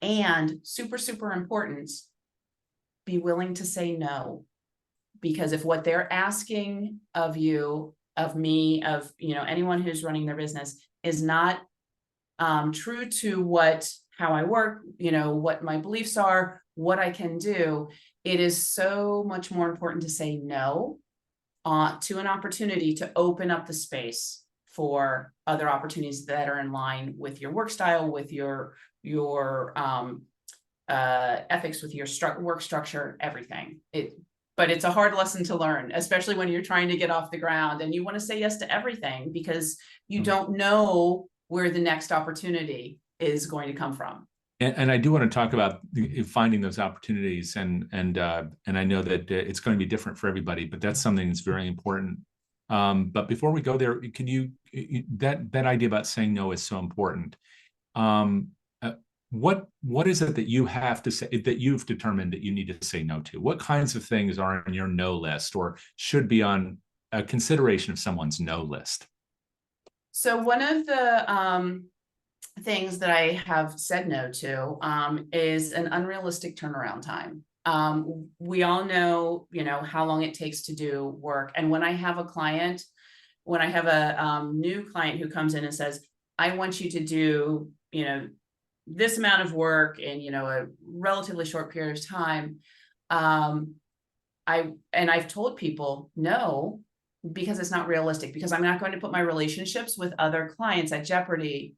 and super, super important, be willing to say no. Because if what they're asking of you, of me, of anyone who's running their business is not true to how I work, what my beliefs are, what I can do, it is so much more important to say no to an opportunity to open up the space for other opportunities that are in line with your work style, with your ethics, with your work structure, everything. But it's a hard lesson to learn, especially when you're trying to get off the ground and you want to say yes to everything because you don't know where the next opportunity is going to come from. And I do want to talk about finding those opportunities, and I know that it's going to be different for everybody, but that's something that's very important. But before we go there, can you that idea about saying no is so important. What is it that you have to say, that you've determined that you need to say no to? What kinds of things are on your no list or should be on a consideration of someone's no list? So one of the things that I have said no to is an unrealistic turnaround time. We all know, how long it takes to do work. And when I have a new client who comes in and says, I want you to do, this amount of work in, a relatively short period of time. I've told people no, because it's not realistic, because I'm not going to put my relationships with other clients at jeopardy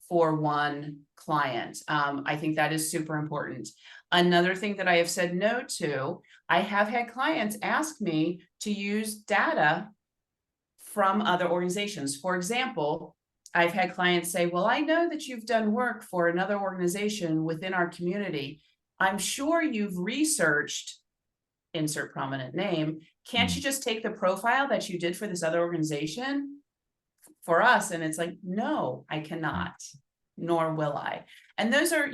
for one client. I think that is super important. Another thing that I have said no to, I have had clients ask me to use data from other organizations. For example, I've had clients say, well, I know that you've done work for another organization within our community. I'm sure you've researched, insert prominent name. Can't you just take the profile that you did for this other organization for us? And it's like, no, I cannot, nor will I. And those are,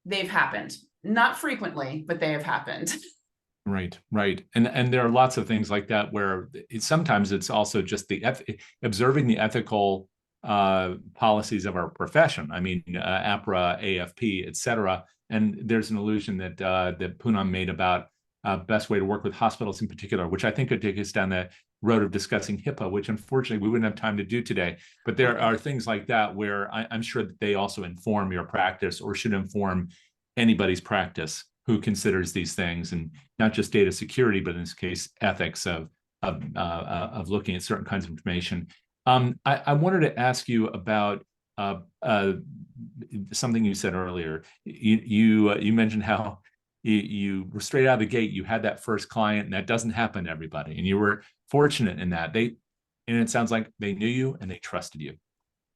they've happened. Not frequently, but they have happened. Right. And there are lots of things like that where sometimes it's also just observing the ethical policies of our profession. I mean, APRA, AFP, et cetera. And there's an allusion that Poonam made about best way to work with hospitals in particular, which I think could take us down the road of discussing HIPAA, which unfortunately we wouldn't have time to do today. But there are things like that where I'm sure that they also inform your practice, or should inform anybody's practice who considers these things, and not just data security, but in this case, ethics of of looking at certain kinds of information. I wanted to ask you about something you said earlier. You mentioned how you were straight out of the gate. You had that first client, and that doesn't happen to everybody. And you were fortunate in that and it sounds like they knew you and they trusted you.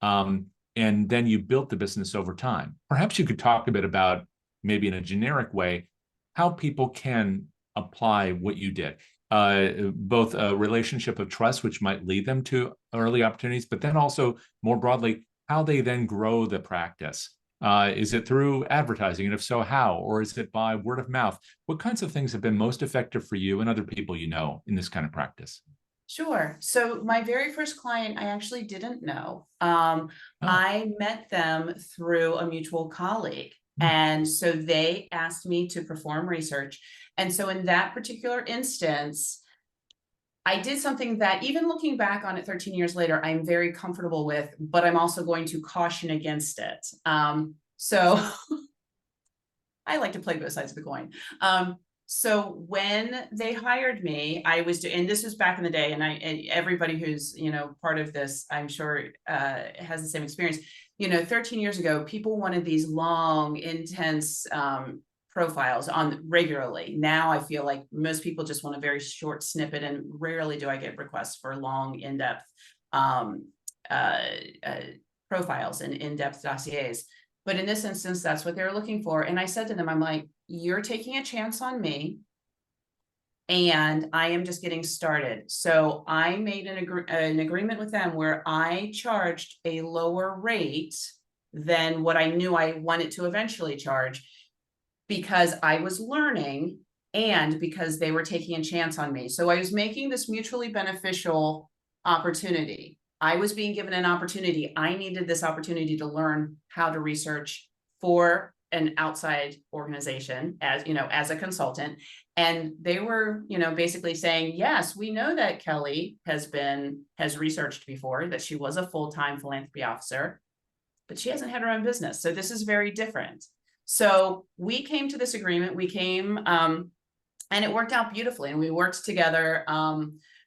And then you built the business over time. Perhaps you could talk a bit about, maybe in a generic way, how people can apply what you did. Both a relationship of trust, which might lead them to early opportunities, but then also more broadly, how they then grow the practice. Is it through advertising? And if so, how? Or is it by word of mouth? What kinds of things have been most effective for you and other people you know in this kind of practice? Sure. So my very first client, I actually didn't know. Oh, I met them through a mutual colleague. hmm. And so they asked me to perform research. And so in that particular instance, I did something that, even looking back on it 13 years later, I'm very comfortable with, but I'm also going to caution against it. So I like to play both sides of the coin. So when they hired me, and this was back in the day, and everybody who's, part of this, I'm sure, has the same experience. 13 years ago, people wanted these long, intense, profiles on regularly. Now I feel like most people just want a very short snippet, and rarely do I get requests for long, in-depth, um, uh, uh, profiles and in-depth dossiers. But in this instance, that's what they were looking for. And I said to them, I'm like, you're taking a chance on me, and I am just getting started. So I made an agreement with them where I charged a lower rate than what I knew I wanted to eventually charge, because I was learning and because they were taking a chance on me. So I was making this mutually beneficial opportunity. I was being given an opportunity. I needed this opportunity to learn how to research for an outside organization, as a consultant. And they were, basically saying, yes, we know that Kelley has researched before, that she was a full-time philanthropy officer, but she hasn't had her own business. So this is very different. So we came to this agreement. And it worked out beautifully. And we worked together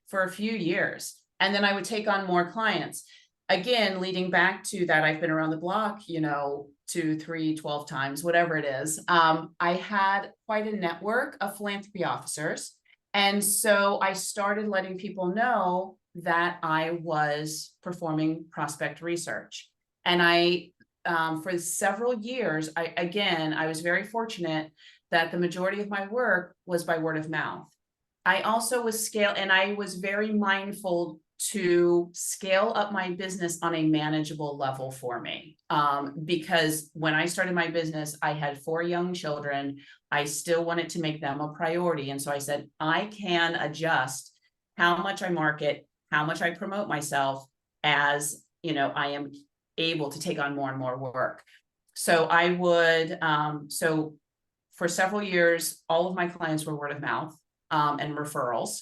for a few years. And then I would take on more clients. Again, leading back to that, I've been around the block, 2, 3, 12 times, whatever it is. I had quite a network of philanthropy officers. And so I started letting people know that I was performing prospect research. And for several years, I was very fortunate that the majority of my work was by word of mouth. I also I was very mindful to scale up my business on a manageable level for me. Because when I started my business, I had 4 young children. I still wanted to make them a priority. And so I said, I can adjust how much I market, how much I promote myself, as I am able to take on more and more work. So so for several years, all of my clients were word of mouth and referrals.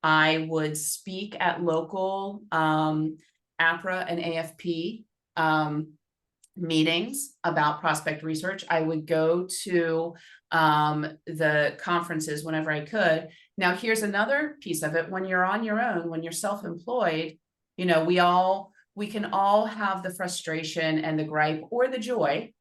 I would speak at local APRA and AFP meetings about prospect research. I would go to the conferences whenever I could. Now, here's another piece of it. When you're on your own, when you're self-employed, we can all have the frustration and the gripe, or the joy,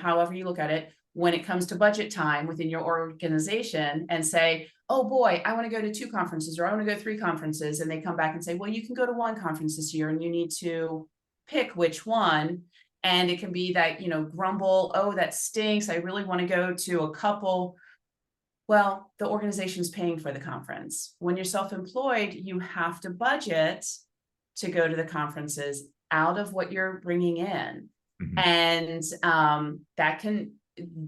however you look at it, when it comes to budget time within your organization, and say, oh boy, I want to go to 2 conferences, or I want to go 3 conferences. And they come back and say, well, you can go to 1 conference this year and you need to pick which one. And it can be that, grumble, oh, that stinks, I really want to go to a couple. Well, the organization's paying for the conference. When you're self-employed, you have to budget to go to the conferences out of what you're bringing in. Mm-hmm. And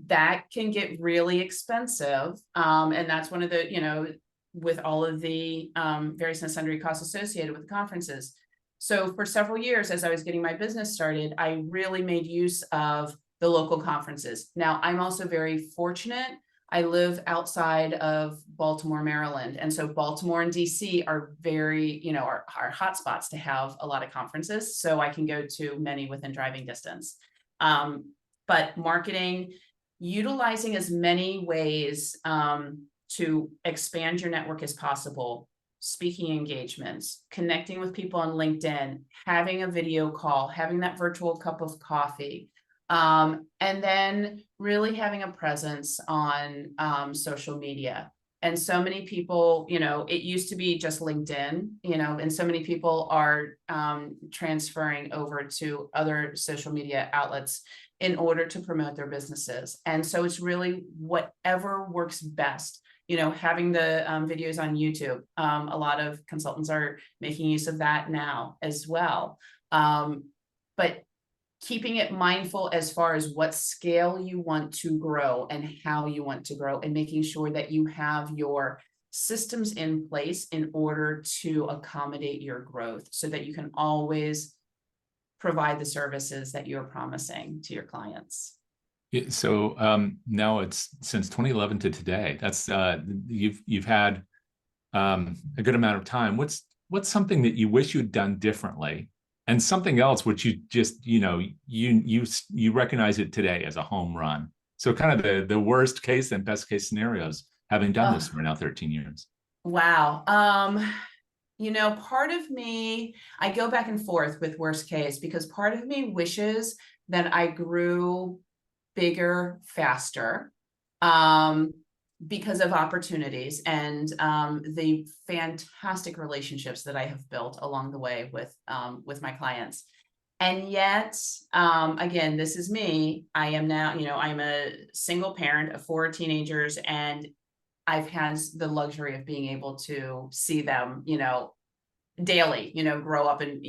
that can get really expensive. And that's one of the, with all of the various and sundry costs associated with the conferences. So for several years, as I was getting my business started, I really made use of the local conferences. Now, I'm also very fortunate. I live outside of Baltimore, Maryland. And so Baltimore and DC are very, are hotspots to have a lot of conferences. So I can go to many within driving distance. But marketing, utilizing as many ways to expand your network as possible. speaking engagements, connecting with people on LinkedIn, having a video call, having that virtual cup of coffee, and then really having a presence on social media. And so many people, it used to be just LinkedIn, and so many people are transferring over to other social media outlets in order to promote their businesses. And so it's really whatever works best. Having the videos on YouTube. A lot of consultants are making use of that now as well. But keeping it mindful as far as what scale you want to grow and how you want to grow, and making sure that you have your systems in place in order to accommodate your growth so that you can always provide the services that you're promising to your clients. Yeah, so now it's since 2011 to today. That's you've had a good amount of time. What's something that you wish you'd done differently, and something else which you just you recognize it today as a home run? So kind of the worst case and best case scenarios, having done this for now 13 years. Wow. Part of me, I go back and forth with worst case, because part of me wishes that I grew bigger, faster, because of opportunities and the fantastic relationships that I have built along the way with my clients. And yet, again, this is me. I am now, I'm a single parent of 4 teenagers, and I've had the luxury of being able to see them, daily, grow up and,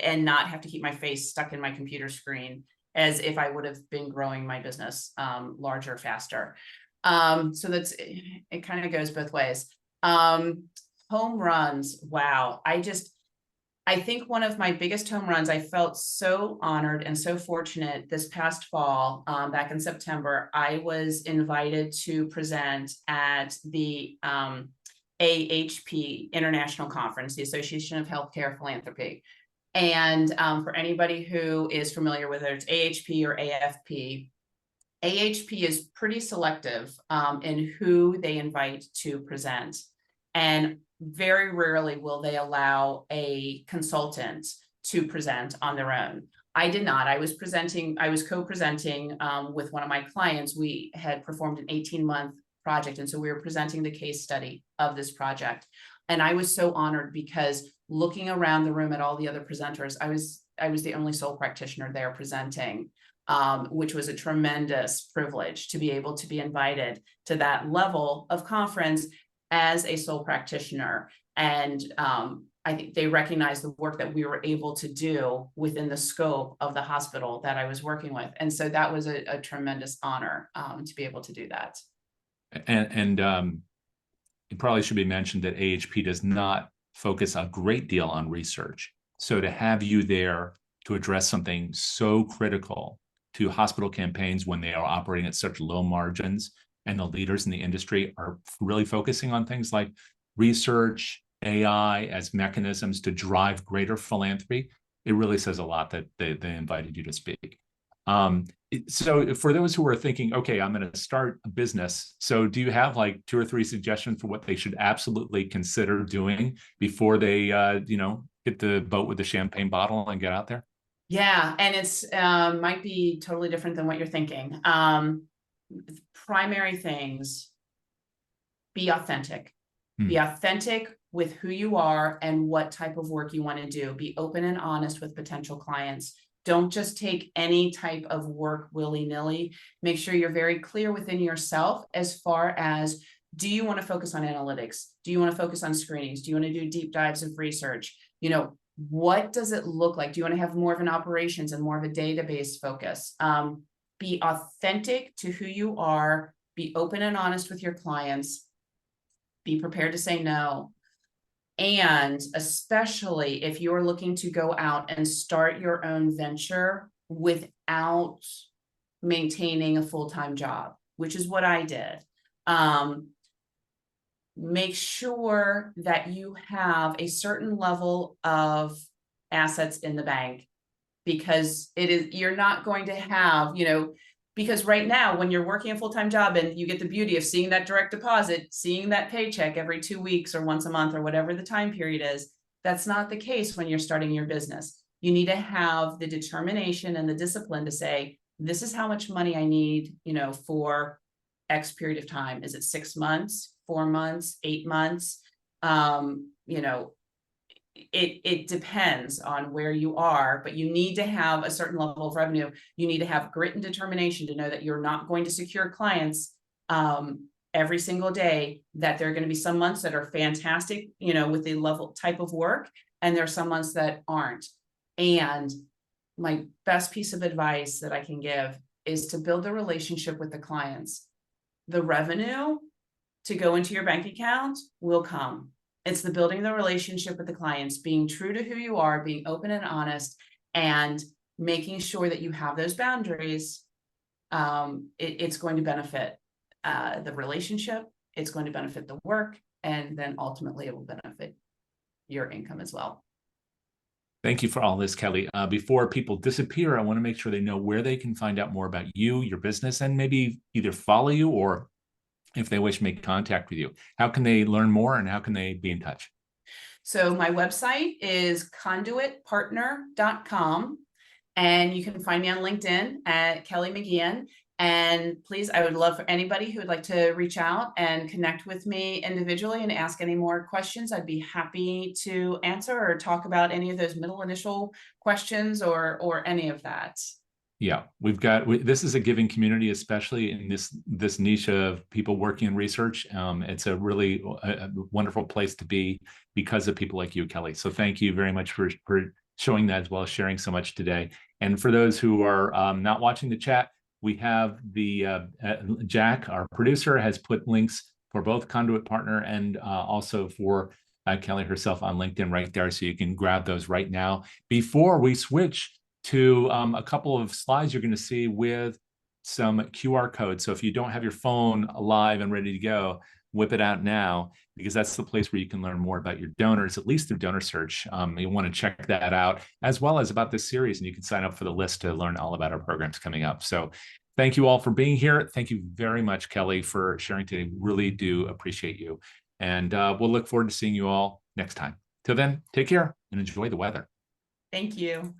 and not have to keep my face stuck in my computer screen as if I would have been growing my business larger, faster. So it kind of goes both ways. Home runs. Wow. I think one of my biggest home runs, I felt so honored and so fortunate this past fall, back in September, I was invited to present at the AHP International Conference, the Association of Healthcare Philanthropy. And for anybody who is familiar with it, it's AHP or AFP. AHP is pretty selective in who they invite to present. And very rarely will they allow a consultant to present on their own. I did not. I was co-presenting with one of my clients. We had performed an 18-month project. And so we were presenting the case study of this project. And I was so honored, because looking around the room at all the other presenters, I was the only sole practitioner there presenting, which was a tremendous privilege to be able to be invited to that level of conference as a sole practitioner. And I think they recognized the work that we were able to do within the scope of the hospital that I was working with. And so that was a tremendous honor to be able to do that. And it probably should be mentioned that AHP does not focus a great deal on research. So to have you there to address something so critical to hospital campaigns when they are operating at such low margins, and the leaders in the industry are really focusing on things like research, AI as mechanisms to drive greater philanthropy, it really says a lot that they invited you to speak. So for those who are thinking, okay, I'm going to start a business. So do you have like 2 or 3 suggestions for what they should absolutely consider doing before they, hit the boat with the champagne bottle and get out there? Yeah. And it's might be totally different than what you're thinking. Primary things: be authentic. Be authentic with who you are and what type of work you want to do. Be open and honest with potential clients. Don't just take any type of work willy-nilly. Make sure you're very clear within yourself as far as, do you want to focus on analytics? Do you want to focus on screenings? Do you want to do deep dives of research? What does it look like? Do you want to have more of an operations and more of a database focus? Be authentic to who you are. Be open and honest with your clients. Be prepared to say no. And especially if you're looking to go out and start your own venture without maintaining a full-time job, which is what I did. Make sure that you have a certain level of assets in the bank, because you're not going to have, Because right now, when you're working a full-time job and you get the beauty of seeing that direct deposit, seeing that paycheck every 2 weeks or once a month or whatever the time period is, that's not the case when you're starting your business. You need to have the determination and the discipline to say, this is how much money I need, for X period of time. Is it 6 months, 4 months, 8 months? It depends on where you are, but you need to have a certain level of revenue. You need to have grit and determination to know that you're not going to secure clients every single day, that there are going to be some months that are fantastic, with the level type of work, and there are some months that aren't. And my best piece of advice that I can give is to build the relationship with the clients. The revenue to go into your bank account will come. It's the building the relationship with the clients, being true to who you are, being open and honest, and making sure that you have those boundaries. It's going to benefit the relationship. It's going to benefit the work, and then ultimately it will benefit your income as well. Thank you for all this, Kelley. Before people disappear, I want to make sure they know where they can find out more about you, your business, and maybe either follow you or, if they wish, make contact with you. How can they learn more, and how can they be in touch? So my website is conduitpartner.com, and you can find me on LinkedIn at Kelley McGeehan. And please, I would love for anybody who would like to reach out and connect with me individually and ask any more questions. I'd be happy to answer or talk about any of those middle initial questions or any of that. Yeah, this is a giving community, especially in this niche of people working in research. It's a really a wonderful place to be because of people like you, Kelley. So thank you very much for showing that, as well as sharing so much today. And for those who are not watching the chat, we have Jack, our producer, has put links for both Conduit Partner and also for Kelley herself on LinkedIn right there. So you can grab those right now. Before we switch to a couple of slides you're going to see with some QR codes. So if you don't have your phone live and ready to go, whip it out now, because that's the place where you can learn more about your donors, at least through DonorSearch. You want to check that out, as well as about this series, and you can sign up for the list to learn all about our programs coming up. So thank you all for being here. Thank you very much, Kelley, for sharing today. Really do appreciate you. And we'll look forward to seeing you all next time. Till then, take care and enjoy the weather. Thank you.